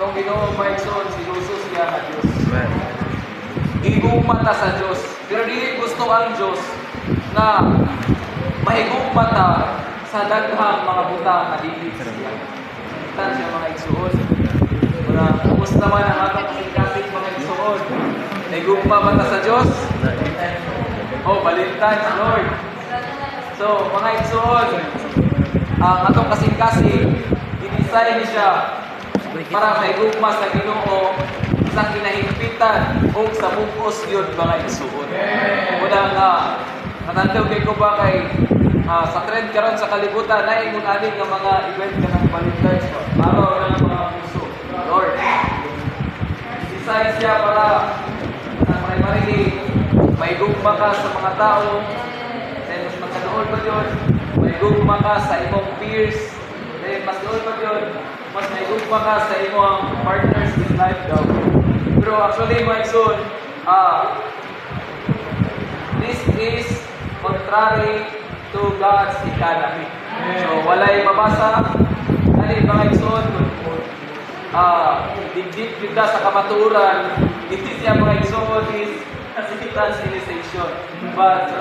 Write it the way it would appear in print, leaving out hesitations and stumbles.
Itong Ginoo maigsoon si Jesus siya na Dios. Higugma ta sa Dios. Pero dili gusto ang Dios na mahigugma ta sa daghang mga butang na dili siya. Tan siya mga igsoon. Wala kumusta man ang atong kasing mga igsoon. Higugma ba ta sa Dios? Oh, Valentine's Lord. So, mga igsoon, ang atong kasing-kasing, i-design siya para mahigugma sa Ginoo sa kinahigpitan o sa bukos yun mga igsuon. Muna nga, natandaw kay ko ba kay sa trend karon sa kalibutan na ingon aning nga mga event ka ng Valentine's araw na ng mga puso. Lord, design siya para may marinig, may gugma ka sa mga tao, then mas magkadoon pa yun, may gugma ka sa imong peers, then mas doon pa yun, mas may gugma ka sa imong partners in life daw. Pero actually, my son, this is contrary to God's economy. So, walay mabasa, ano mga igsoon, digdig kita sa kamaturan, hindi siya mga igsoon is civilization. But